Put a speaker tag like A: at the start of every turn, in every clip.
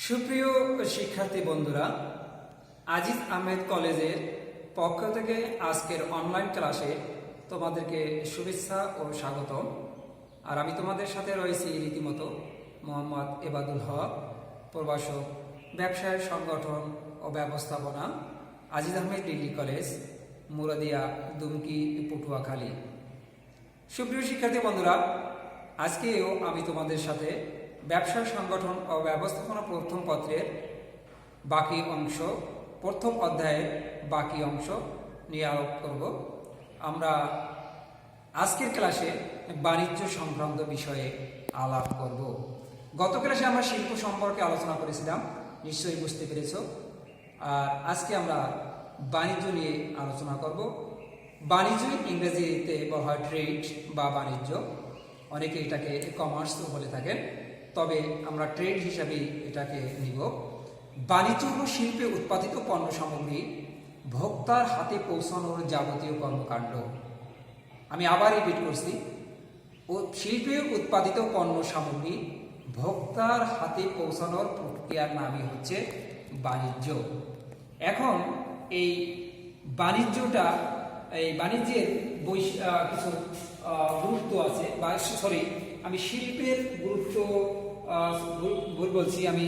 A: সুপ্রিয় শিক্ষার্থী বন্ধুরা, আজিজ আহমেদ কলেজের পক্ষ থেকে আজকের অনলাইন ক্লাসে তোমাদেরকে শুভেচ্ছা ও স্বাগতম। আর আমি তোমাদের সাথে রয়েছি রীতিমতো মোহাম্মদ এবাদুল হক, প্রভাষক, ব্যবসায় সংগঠন ও ব্যবস্থাপনা, আজিজ আহমেদ ডিগ্রি কলেজ, মুরাদিয়া, দুমকি, পটুয়াখালী। সুপ্রিয় শিক্ষার্থী বন্ধুরা, আজকেও আমি তোমাদের সাথে ব্যবসা সংগঠন ও ব্যবস্থাপনা প্রথম পত্রের বাকি অংশ, প্রথম অধ্যায়ের বাকি অংশ নিয়ে আলোপ করব। আমরা আজকের ক্লাসে বাণিজ্য সংক্রান্ত বিষয়ে আলাপ করব। গত ক্লাসে আমরা শিল্প সম্পর্কে আলোচনা করেছিলাম, নিশ্চয়ই বুঝতে পেরেছ। আর আজকে আমরা বাণিজ্য নিয়ে আলোচনা করব। বাণিজ্য ইংরেজিতে বলা হয় ট্রেড বা বাণিজ্য, অনেকে এটাকে কমার্সও বলে থাকেন, তবে আমরা ট্রেড হিসাবে এটাকে নিব। বাণিজ্য হল শিল্পে উৎপাদিত পণ্য সামগ্রী ভোক্তার হাতে পৌঁছানোর যাবতীয় কর্মকাণ্ড। আমি আবার রিপিট করছি, শিল্পে উৎপাদিত পণ্য সামগ্রী ভোক্তার হাতে পৌঁছানোর প্রক্রিয়ার নামই হচ্ছে বাণিজ্য। এখন এই বাণিজ্যটা, এই বাণিজ্যের কিছু গুরুত্ব আছে, বা আমি শিল্পের গুরুত্ব ভুল বলছি। আমি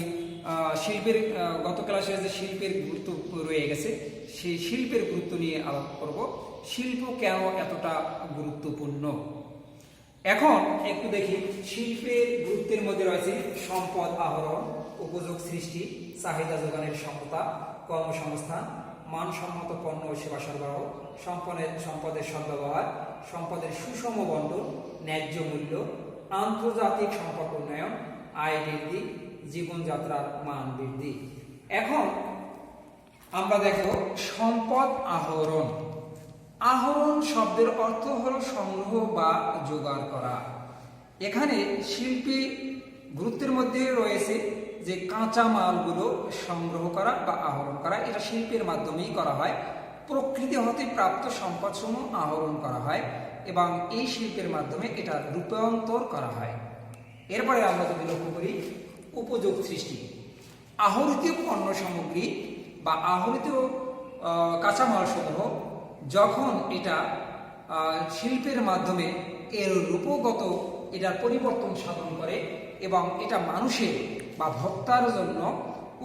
A: শিল্পের গত ক্লাসে যে শিল্পের গুরুত্ব রয়ে গেছে, সেই শিল্পের গুরুত্ব নিয়ে আলোচনা করব। শিল্প কেন এতটা গুরুত্বপূর্ণ? এখন একটু দেখি, শিল্পের গুরুত্বের মধ্যে রয়েছে সম্পদ আহরণ, উপযোগ সৃষ্টি, চাহিদা যোগানের সমতা, কর্মসংস্থান, মানসম্মত পণ্য ও সেবা সরবরাহ, সম্পদের সদ্ব্যবহার, সম্পদের সুষম বন্টন, ন্যায্য মূল্য, আন্তর্জাতিক সম্পর্ক উন্নয়ন, আয় বৃদ্ধি, জীবনযাত্রার মান বৃদ্ধি। এখন আমরা দেখব সম্পদ আহরণ। আহরণ শব্দের অর্থ হলো সংগ্রহ বা জোগাড় করা। এখানে শিল্পী গুরুত্বের মধ্যে রয়েছে যে কাঁচা মালগুলো সংগ্রহ করা বা আহরণ করা, এটা শিল্পের মাধ্যমেই করা হয়। প্রকৃতি হতে প্রাপ্ত সম্পদসমূহ আহরণ করা হয় এবং এই শিল্পের মাধ্যমে এটা রূপান্তর করা হয়। এরপরে আমরা যদি লক্ষ্য করি উপযোগ সৃষ্টি। আহরিত পণ্য সামগ্রী বা আহরিত কাঁচামাল সমূহ যখন এটা শিল্পের মাধ্যমে এর রূপগত এটার পরিবর্তন সাধন করে এবং এটা মানুষের বা ভোক্তার জন্য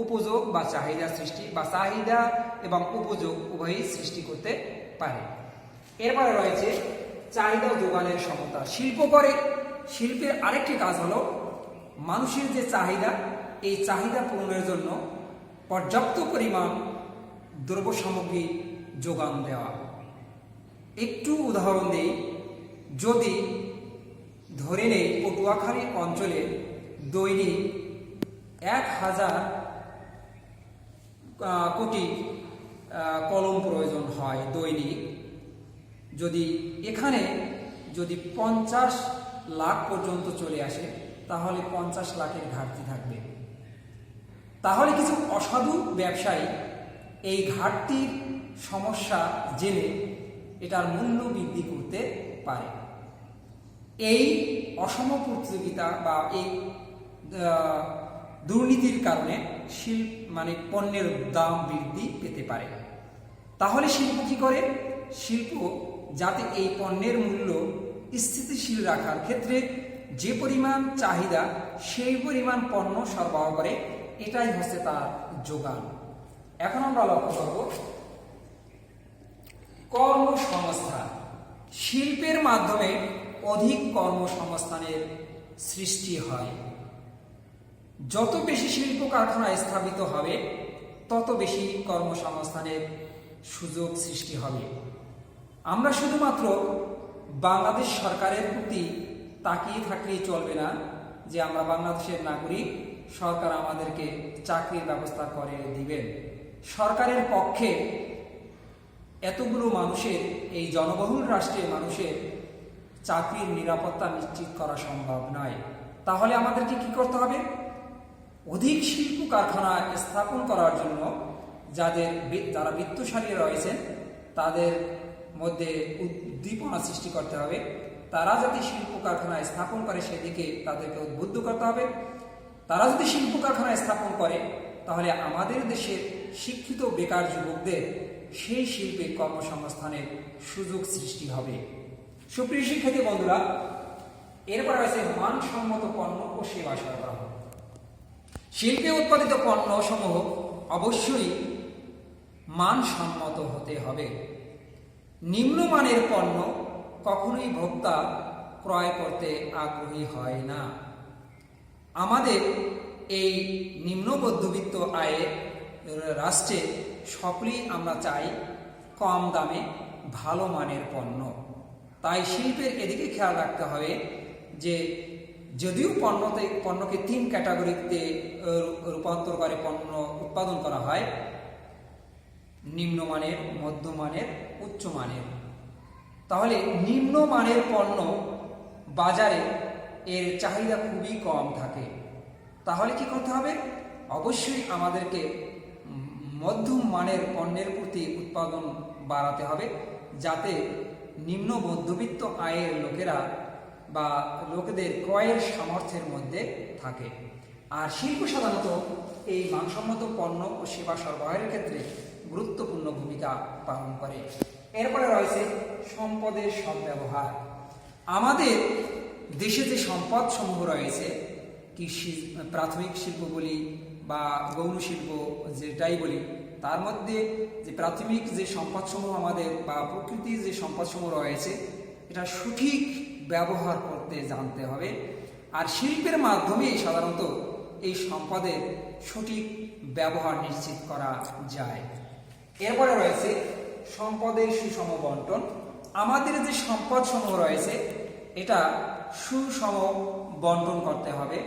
A: উপযোগ বা চাহিদা সৃষ্টি, বা চাহিদা এবং উপযোগ উভয়ই সৃষ্টি করতে পারে। এরপরে রয়েছে চাহিদা যোগানের সমতা। শিল্পের আরেকটি কাজ হলো মানুষের যে চাহিদা, এই চাহিদা পূরণের জন্য পর্যাপ্ত পরিমাণ দ্রব্য সামগ্রী যোগান দেওয়া। একটু উদাহরণ দিই, যদি ধরে নেই পটুয়াখালী অঞ্চলে দৈনিক 1000 কোটি কলম প্রয়োজন হয় দৈনিক, যদি এখানে 50 লাখ পর্যন্ত চলে আসে, তাহলে 50 লাখের ঘাটতি থাকবে। তাহলে কিছু অসাধু ব্যবসায়ী এই ঘাটতির সমস্যা জেনে এটার মূল্য বৃদ্ধি করতে পারে। এই অসম প্রতিযোগিতা বা এই দুর্নীতির কারণে পণ্যের দাম বৃদ্ধি পেতে পারে। তাহলে শিল্প কি করে? শিল্প যাতে এই পণ্যের মূল্য স্থিতিশীল রাখার ক্ষেত্রে যে পরিমাণ চাহিদা, সেই পরিমাণ পণ্য সরবরাহ করে, এটাই হচ্ছে তার যোগান। এখন আমরা লক্ষ্য করব কর্মসংস্থান। শিল্পের মাধ্যমে অধিক কর্মসংস্থানের সৃষ্টি হয়। যত বেশি শিল্প কারখানা স্থাপিত হবে, তত বেশি কর্মসংস্থানের সুযোগ সৃষ্টি হবে। আমরা শুধুমাত্র বাংলাদেশ সরকারের প্রতি তাকিয়ে থাকলেই চলবে না যে আমরা বাংলাদেশের নাগরিক, সরকার আমাদেরকে চাকরির ব্যবস্থা করে দিবেন। সরকারের পক্ষে এতগুলো মানুষের, এই জনবহুল রাষ্ট্রের মানুষের চাকরির নিরাপত্তা নিশ্চিত করা সম্ভব নয়। তাহলে আমাদেরকে কি করতে হবে? অধিক শিল্প কারখানা স্থাপন করার জন্য যারা বিত্তশালী রয়েছেন, তাদের মধ্যে উদ্দীপনা সৃষ্টি করতে হবে। তারা যাতে শিল্প কারখানা স্থাপন করে, সেদিকে তাদেরকে উদ্বুদ্ধ করতে হবে। তারা যদি শিল্প কারখানা স্থাপন করে তাহলে আমাদের দেশের শিক্ষিত বেকার যুবকদের সেই শিল্পে কর্মসংস্থানের সুযোগ সৃষ্টি হবে। সুপ্রিয় শিক্ষার্থী বন্ধুরা, এরপর আছে মানসম্মত পণ্য ও সেবা সরবরাহ। শিল্পে উৎপাদিত পণ্য সমূহ অবশ্যই মানসম্মত হতে হবে। নিম্নমানের পণ্য কখনোই ভোক্তা ক্রয় করতে আগ্রহী হয় না। আমাদের এই নিম্ন মধ্যবিত্ত আয়ের রাষ্ট্রে সকলেই আমরা চাই কম দামে ভালো মানের পণ্য। তাই শিল্পের এদিকে খেয়াল রাখতে হবে যে যদিও পণ্যকে 3 ক্যাটাগরিতে রূপান্তর করে পণ্য উৎপাদন করা হয়, নিম্নমানের, মধ্যমানের, উচ্চমানের। তাহলে নিম্নমানের পণ্য বাজারে এর চাহিদা খুবই কম থাকে। তাহলে কি করতে হবে? অবশ্যই আমাদেরকে মধ্যম মানের পণ্যের প্রতি উৎপাদন বাড়াতে হবে, যাতে নিম্ন মধ্যবিত্ত আয়ের লোকেরা বা লোকেদের ক্রয়ের সামর্থ্যের মধ্যে থাকে। আর শিল্প সাধারণত এই মানসম্মত পণ্য ও সেবা সরবরাহের ক্ষেত্রে গুরুত্বপূর্ণ ভূমিকা পালন করে। এরপরে রয়েছে সম্পদের সদ্ব্যবহার। আমাদের দেশে যে সম্পদ সমূহ রয়েছে, কৃষি, প্রাথমিক শিল্প বলি বা গৌণ শিল্প যেটাই বলি, তার মধ্যে যে প্রাথমিক যে সম্পদসমূহ আমাদের বা প্রকৃতির যে সম্পদসমূহ রয়েছে, এটা সঠিক ব্যবহার করতে জানতে হবে। আর শিল্পের মাধ্যমেই সাধারণত এই সম্পদের সঠিক ব্যবহার নিশ্চিত করা যায়। এরপরে রয়েছে সম্পদের সুষম বন্টন। আমাদের যে সম্পদসমূহ রয়েছে এটা সুষম বন্টন করতে হবে,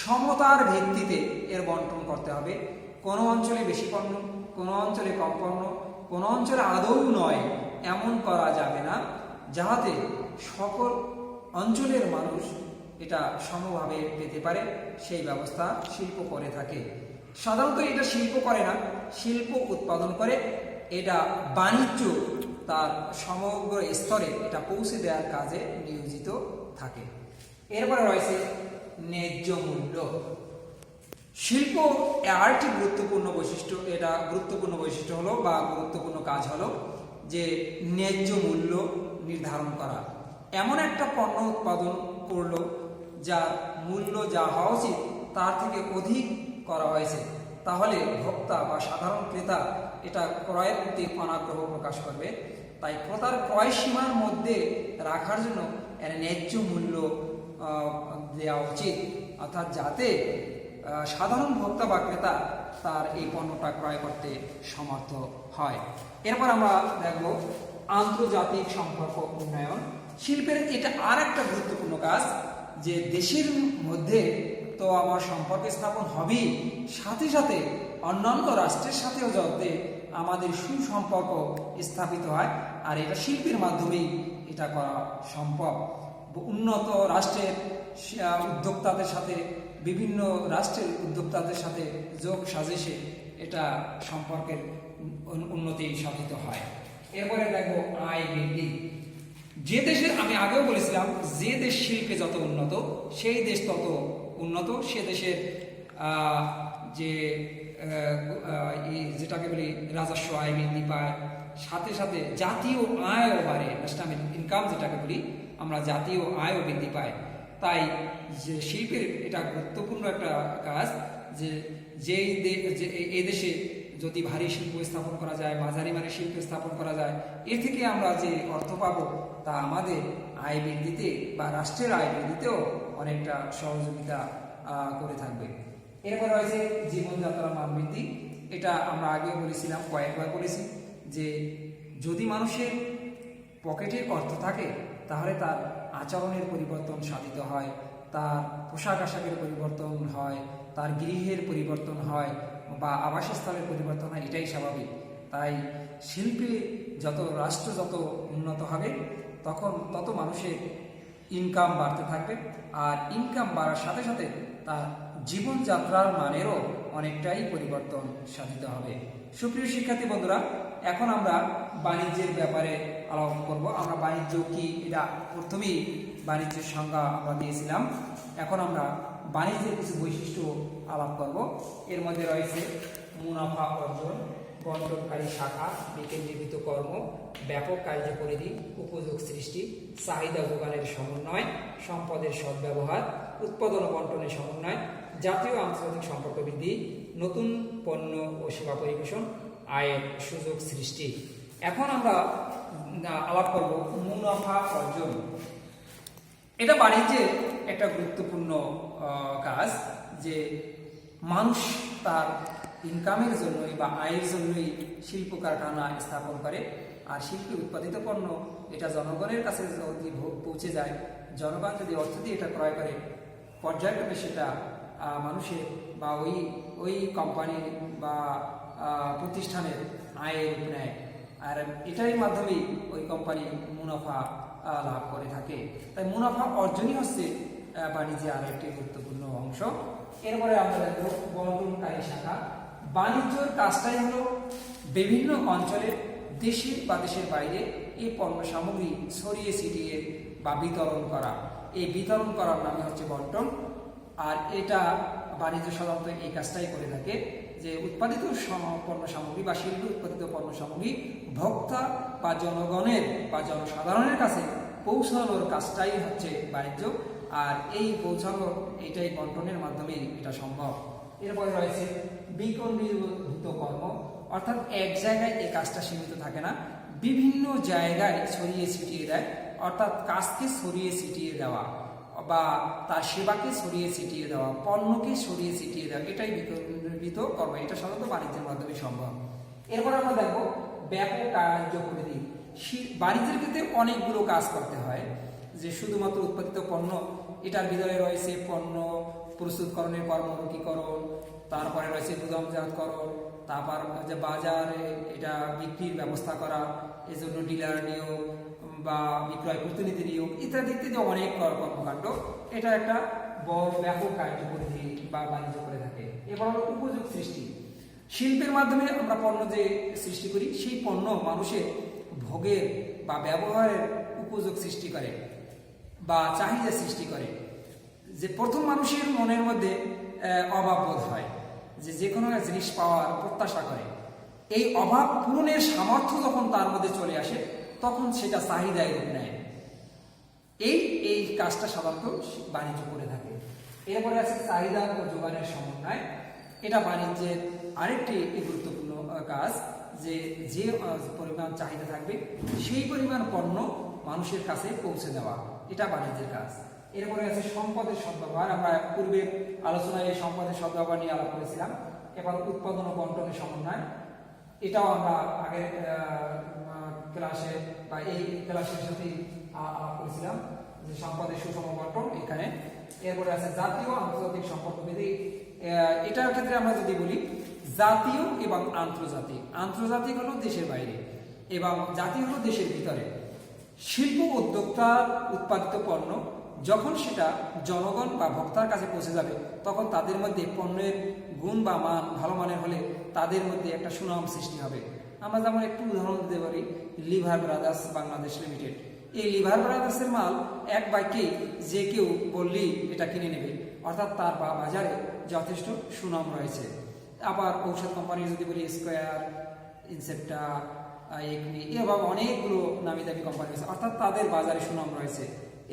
A: সমতার ভিত্তিতে এর বন্টন করতে হবে। কোনো অঞ্চলে বেশি পণ্য, কোনো অঞ্চলে কম পণ্য, কোনো অঞ্চলে আদৌ নয়, এমন করা যাবে না, যাহাতে সকল অঞ্চলের মানুষ এটা সমভাবে পেতে পারে, সেই ব্যবস্থা শিল্প করে থাকে। সাধারণত এটা শিল্প করে না, শিল্প উৎপাদন করে, এটা বাণিজ্য তার সমগ্র স্তরে এটা পৌঁছে দেওয়ার কাজে নিয়োজিত থাকে। এরপরে রয়েছে ন্যায্য মূল্য। শিল্প আরেকটি গুরুত্বপূর্ণ বৈশিষ্ট্য, এটা গুরুত্বপূর্ণ বৈশিষ্ট্য হলো বা গুরুত্বপূর্ণ কাজ হলো যে ন্যায্য মূল্য নির্ধারণ করা। এমন একটা পণ্য উৎপাদন করলো যার মূল্য যা হওয়া উচিত তার থেকে অধিক করা হয়েছে, তাহলে ভোক্তা বা সাধারণ ক্রেতা এটা ক্রয়ের প্রতি অনাগ্রহ প্রকাশ করবে। তাই ক্রেতার ক্রয় সীমার মধ্যে রাখার জন্য এর ন্যায্য মূল্য দেওয়া উচিত, অর্থাৎ যাতে সাধারণ ভোক্তা বা ক্রেতা তার এই পণ্যটা ক্রয় করতে সমর্থ হয়। এরপর আমরা দেখব আন্তর্জাতিক সম্পর্ক উন্নয়ন। শিল্পের এটা আর একটা গুরুত্বপূর্ণ কাজ যে দেশের মধ্যে তো আমার সম্পর্ক স্থাপন হবেই, সাথে সাথে অন্যান্য রাষ্ট্রের সাথেও যাতে আমাদের সুসম্পর্ক স্থাপিত হয়, আর এটা শিল্পের মাধ্যমেই এটা করা সম্ভব। উন্নত রাষ্ট্রের উদ্যোক্তাদের সাথে, বিভিন্ন রাষ্ট্রের উদ্যোক্তাদের সাথে যোগ সাজেশে এটা সম্পর্কের উন্নতি সাধিত হয়। এরপরে দেখবো আয় বৃদ্ধি। যে দেশের, আমি আগেও বলেছিলাম, যে দেশ শিল্পে যত উন্নত সেই দেশ তত উন্নত, সে দেশের যে যেটাকে বলি রাজস্ব আয় বৃদ্ধি পায়, সাথে সাথে জাতীয় আয়ও বাড়ে, ন্যাশনাল ইনকাম যেটাকে বলি আমরা, জাতীয় আয়ও বৃদ্ধি পায়। তাই যে শিল্পের এটা গুরুত্বপূর্ণ একটা কাজ যে এই দেশে যদি ভারী শিল্প স্থাপন করা যায়, মাঝারি মানের শিল্প স্থাপন করা যায়, এর থেকে আমরা যে অর্থ পাবো তা আমাদের আয় বৃদ্ধিতে বা রাষ্ট্রের আয় বৃদ্ধিতেও অনেকটা সহযোগিতা করে থাকবে। এরপর রয়েছে জীবনযাত্রার মান বৃদ্ধি। এটা আমরা আগেও বলেছিলাম, কয়েকবার বলেছি যে যদি মানুষের পকেটে অর্থ থাকে তাহলে তার আচরণের পরিবর্তন সাধিত হয়, তার পোশাক আশাকের পরিবর্তন হয়, তার গৃহের পরিবর্তন হয় বা আবাসস্থলের পরিবর্তন হয়, এটাই স্বাভাবিক। তাই শিল্পে যত রাষ্ট্র যত উন্নত হবে তখন তত মানুষের ইনকাম বাড়তে থাকবে, আর ইনকাম বাড়ার সাথে সাথে তার জীবনযাত্রার মানেরও অনেকটাই পরিবর্তন সাধিত হবে। সুপ্রিয় শিক্ষার্থী বন্ধুরা, এখন আমরা বাণিজ্যের ব্যাপারে আলোচনা করব। আমরা বাণিজ্য কি, এটা প্রথমেই বাণিজ্যের সংজ্ঞা আমরা দিয়েছিলাম। এখন আমরা বাণিজ্যের কিছু বৈশিষ্ট্য আলাপ করব। এর মধ্যে রয়েছে মুনাফা অর্জন, বন্টনকারী শাখা, বিকেন্দ্রীভূত কর্ম, ব্যাপক কার্যপরিধি, উপযোগ সৃষ্টি, চাহিদা যোগানের সমন্বয়, সম্পদের সদ্ব্যবহার, উৎপাদন ও বন্টনের সমন্বয়, জাতীয় আন্তর্জাতিক সম্পর্ক বৃদ্ধি, নতুন পণ্য ও সেবা পরিবেশন, আয়ের সুযোগ সৃষ্টি। এখন আমরা আলাপ করব মুনাফা অর্জন। এটা বাণিজ্যের একটা গুরুত্বপূর্ণ কাজ, যে মানুষ তার ইনকামের জন্যই বা আয়ের জন্যই শিল্প কারখানা স্থাপন করে। আর শিল্পে উৎপাদিত পণ্য এটা জনগণের কাছে যদি পৌঁছে যায়, জনগণ যদি অর্থ দিয়ে এটা ক্রয় করে, পর্যায়ক্রমে সেটা মানুষের বা ওই কোম্পানির বা প্রতিষ্ঠানের আয়ের রূপ নেয়। আর এটার মাধ্যমেই ওই কোম্পানি মুনাফা লাভ করে থাকে। তাই মুনাফা অর্জনই হচ্ছে বাণিজ্যের আর একটি গুরুত্বপূর্ণ অংশ। এরপরে আমরা দেখব বন্টনকারী শাখা। বাণিজ্যের কাজটাই হলো বিভিন্ন অঞ্চলে, দেশে বা দেশের বাইরে এই পণ্য সামগ্রী ছড়িয়ে ছিটিয়ে বা বিতরণ করা। এই বিতরণ করার নামে হচ্ছে বন্টন। আর এটা বাণিজ্য সাধারণত এই কাজটাই করে থাকে, যে উৎপাদিত পণ্য সামগ্রী বা শিল্প উৎপাদিত পণ্য সামগ্রী ভোক্তা বা জনগণের বা জনসাধারণের কাছে পৌঁছানোর কাজটাই হচ্ছে বাণিজ্য। আর এই পৌঁছানোর এটাই বন্টনের মাধ্যমেই এটা সম্ভব। এরপরে রয়েছে বিকেন্দ্রীভূত কর্ম, অর্থাৎ এক জায়গায় এই কাজটা সীমিত থাকে না, বিভিন্ন জায়গায় ছড়িয়ে ছিটিয়ে দেয়। অর্থাৎ কাজকে ছড়িয়ে ছিটিয়ে দেওয়া বা তার সেবাকে ছড়িয়ে ছিটিয়ে দেওয়া, পণ্যকে ছড়িয়ে ছিটিয়ে দেওয়া, এটাই বিকেন্দ্রীভূত কর্ম। এটা সাধারণত বাণিজ্যের মাধ্যমে সম্ভব। এরপর আমরা দেখবো ব্যাপক কার্যপরিধি। বাণিজ্যের ক্ষেত্রে অনেকগুলো কাজ করতে হয়, যে শুধুমাত্র উৎপাদিত পণ্য, এটার ভিতরে রয়েছে পণ্য প্রস্তুতকরণের কর্মমুখীকরণ, তারপরে রয়েছে গুদামজাতকরণ, তারপর যে বাজারে এটা বিক্রির ব্যবস্থা করা, এজন্য ডিলার নিয়োগ বা বিক্রয় প্রতিনিধি নিয়োগ ইত্যাদি ইত্যাদি অনেক কর্মকাণ্ড। এটা একটা বড় ব্যাপক কার্যপরিধি বা বাণিজ্য করে থাকে। এবার হলো উপযোগ সৃষ্টি। শিল্পের মাধ্যমে আমরা পণ্য যে সৃষ্টি করি, সেই পণ্য মানুষের ভোগের বা ব্যবহারের উপযোগ সৃষ্টি করে বা চাহিদা সৃষ্টি করে। যে প্রথম মানুষের মনের মধ্যে অভাব বোধ হয়, যে কোনো জিনিস পাওয়ার প্রত্যাশা করে। এই অভাব পূরণের সামর্থ্য যখন তার মধ্যে চলে আসে, তখন সেটা চাহিদায় রূপ নেয়। এই কাজটা সাধারণত বাণিজ্য করে থাকে। এরপরে আছে চাহিদা ও যোগানের সমন্বয়। এটা বাণিজ্যের আরেকটি গুরুত্বপূর্ণ কাজ, যে পরিমাণ চাহিদা থাকবে সেই পরিমাণ পণ্য মানুষের কাছে পৌঁছে দেওয়া, এটা বাণিজ্যের কাজ। এরপরে আছে সম্পদের সদ্ব্যবহার। আমরা পূর্বে আলোচনায় এই সম্পদের সদ্ব্যবহার নিয়ে আলাপ করেছিলাম। এবার উৎপাদন ও বন্টনের সমন্বয়, এটাও আমরা আগের ক্লাসে বা এই ক্লাসের সাথেই আলাপ করেছিলাম, যে সম্পদের সুষম বন্টন এখানে। এরপরে আছে জাতীয় আন্তর্জাতিক সম্পর্ক বিধি। এটার ক্ষেত্রে আমরা যদি বলি জাতীয় এবং আন্তর্জাতিক। আন্তর্জাতিক হলো দেশের বাইরে এবং জাতীয় হলো দেশের ভিতরে। শিল্প উদ্যোক্তার উৎপাদিত পণ্য যখন সেটা জনগণ বা ভোক্তার কাছে পৌঁছে যাবে, তখন তাদের মধ্যে পণ্যের গুণ বা মান ভালো মানের হলে তাদের মধ্যে একটা সুনাম সৃষ্টি হবে। আমরা যেমন একটু উদাহরণ দিতে পারি, লিভার ব্রাদার্স বাংলাদেশ লিমিটেড। এই লিভার ব্রাদার্সের মাল এক বাক্যে যে কেউ বললেই এটা কিনে নেবে, অর্থাৎ তার বাজারে যথেষ্ট সুনাম রয়েছে। আবার ঔষধ কোম্পানি যদি বলি স্কোয়ার, ইনসেপ্টা, এগনি, এভাবে অনেকগুলো নামি দামি কোম্পানি আছে, অর্থাৎ তাদের বাজারে সুনাম রয়েছে।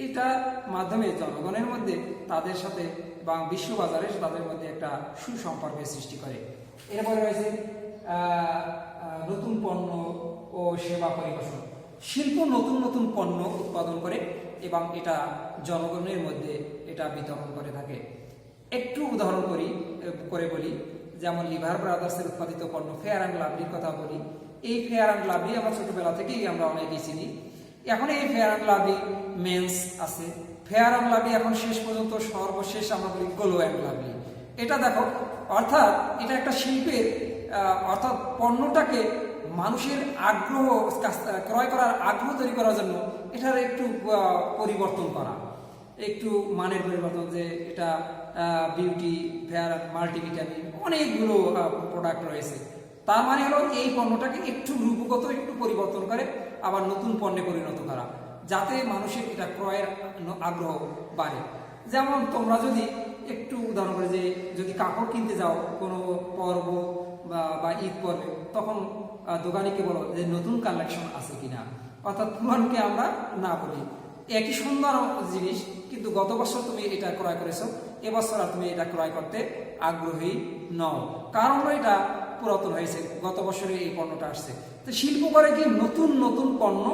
A: এটার মাধ্যমে জনগণের মধ্যে তাদের সাথে বা বিশ্ব বাজারে তাদের মধ্যে একটা সুসম্পর্কের সৃষ্টি করে। এরপরে রয়েছে নতুন পণ্য ও সেবা পরিবেশন। শিল্প নতুন নতুন পণ্য উৎপাদন করে এবং এটা জনগণের মধ্যে এটা বিতরণ করে থাকে। একটু উদাহরণ করে বলি, যেমন লিভার ব্রাদার্সের উৎপাদিত পণ্য ফেয়ার অ্যান্ড লাভলির কথা বলি। এই ফেয়ার অ্যান্ড লাভলি আমরা ছোটবেলা থেকেই আমরা অনেকেই চিনি। এখন এই ফেয়ার অ্যান্ড লাভলি মেন্স আছে, ফেয়ার অ্যান্ড লাভলি এখন শেষ পর্যন্ত সর্বশেষ আমরা বলি গ্লো অ্যান্ড লাভলি। এটা দেখো, অর্থাৎ এটা একটা শিল্পের অর্থাৎ পণ্যটাকে মানুষের আগ্রহ, ক্রয় করার আগ্রহ তৈরি করার জন্য এটার একটু পরিবর্তন করা, একটু মানের পরিবর্তন, যে এটা বিউটি, ফেয়ার, মাল্টিভিটামিন, অনেকগুলো প্রোডাক্ট রয়েছে। তার মানে হলো এই পণ্যটাকে একটু রূপগত একটু পরিবর্তন করে আবার নতুন পণ্যে পরিণত করা, যাতে মানুষের এটা ক্রয়ের আগ্রহ বাড়ে। যেমন তোমরা যদি একটু উদাহরণ করে যে যদি কাপড় কিনতে যাও কোনো পর্ব বা ঈদ পর্বে, তখন দোকানিকে বলো যে নতুন কালেকশন আছে কিনা, অর্থাৎ পুরানকে আমরা না বলি। একই সুন্দর জিনিস, কিন্তু গত বছর তুমি এটা ক্রয় করেছো, এবছর আর তুমি এটা ক্রয় করতে আগ্রহী নও, কারণ এটা পুরাতন হয়েছে, গত বছরে এই পণ্যটা আসছে। তো শিল্প করে কি নতুন নতুন পণ্য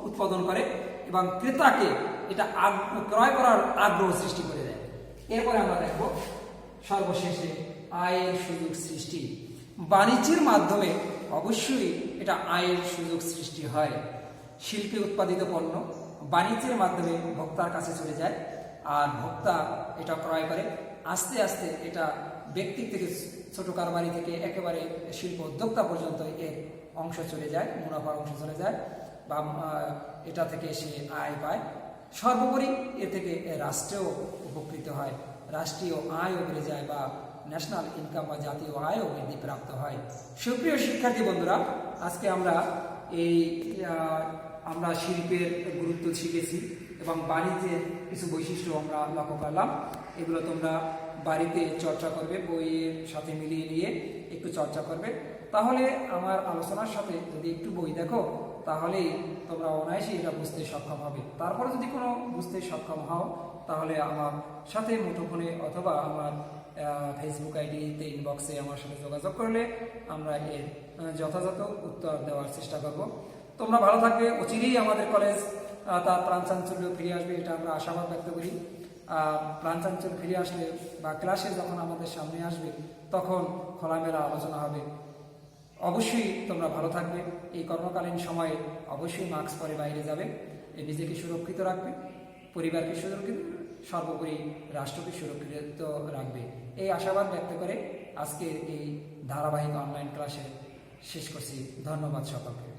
A: উৎপাদন করে এবং ক্রেতাকে এটা ক্রয় করার আগ্রহ সৃষ্টি করে দেয়। এরপরে আমরা দেখব সর্বশেষে আয়ের সুযোগ সৃষ্টি। বাণিজ্যের মাধ্যমে অবশ্যই এটা আয়ের সুযোগ সৃষ্টি হয়। শিল্পে উৎপাদিত পণ্য বাণিজ্যের মাধ্যমে ভোক্তার কাছে চলে যায়, আর ভোক্তা এটা ক্রয় করে। আস্তে আস্তে এটা ব্যক্তি থেকে, ছোট কারবারি থেকে একেবারে শিল্প উদ্যোক্তা পর্যন্ত এর অংশ চলে যায়, মুনাফার অংশ চলে যায়, বা এটা থেকে সে আয় পায়। সর্বোপরি এ থেকে রাষ্ট্রেও উপকৃত হয়, রাষ্ট্রীয় আয়ও বেড়ে যায়, বা ন্যাশনাল ইনকাম বা জাতীয় আয়ও বৃদ্ধি প্রাপ্ত হয়। সুপ্রিয় শিক্ষার্থী বন্ধুরা, আজকে আমরা আমরা শিল্পের গুরুত্ব শিখেছি এবং বাণিজ্যের কিছু বৈশিষ্ট্য আমরা লক্ষ্য করলাম। এগুলো তোমরা বাড়িতে চর্চা করবে, বইয়ের সাথে মিলিয়ে নিয়ে একটু চর্চা করবে। তাহলে আমার আলোচনার সাথে যদি একটু বই দেখো, তাহলেই তোমরা অনায়াসে এটা বুঝতে সক্ষম হবে। তারপরে যদি কোনো বুঝতে সক্ষম হও, তাহলে আমার সাথে মুঠোফোনে অথবা আমার ফেসবুক আইডিতে ইনবক্সে আমার সাথে যোগাযোগ করলে আমরা এর যথাযথ উত্তর দেওয়ার চেষ্টা করব। তোমরা ভালো থাকবে। অচিরেই আমাদের কলেজ তার প্রাণচাঞ্চল্য ফিরে আসবে, এটা আমরা আশাবাদ ব্যক্ত করি। প্রাণচাঞ্চল্য ফিরে আসলে বা ক্লাসে যখন আমাদের সামনে আসবে, তখন খোলামেলা আলোচনা হবে। অবশ্যই তোমরা ভালো থাকবে। এই কর্মকালীন সময়ে অবশ্যই মাস্ক পরে বাইরে যাবে, নিজেকে সুরক্ষিত রাখবে, পরিবারকে সুরক্ষিত, সর্বোপরি রাষ্ট্রকে সুরক্ষিত রাখবে। এই আশাবাদ ব্যক্ত করে আজকে এই ধারাবাহিক অনলাইন ক্লাসে শেষ করছি। ধন্যবাদ সকলকে।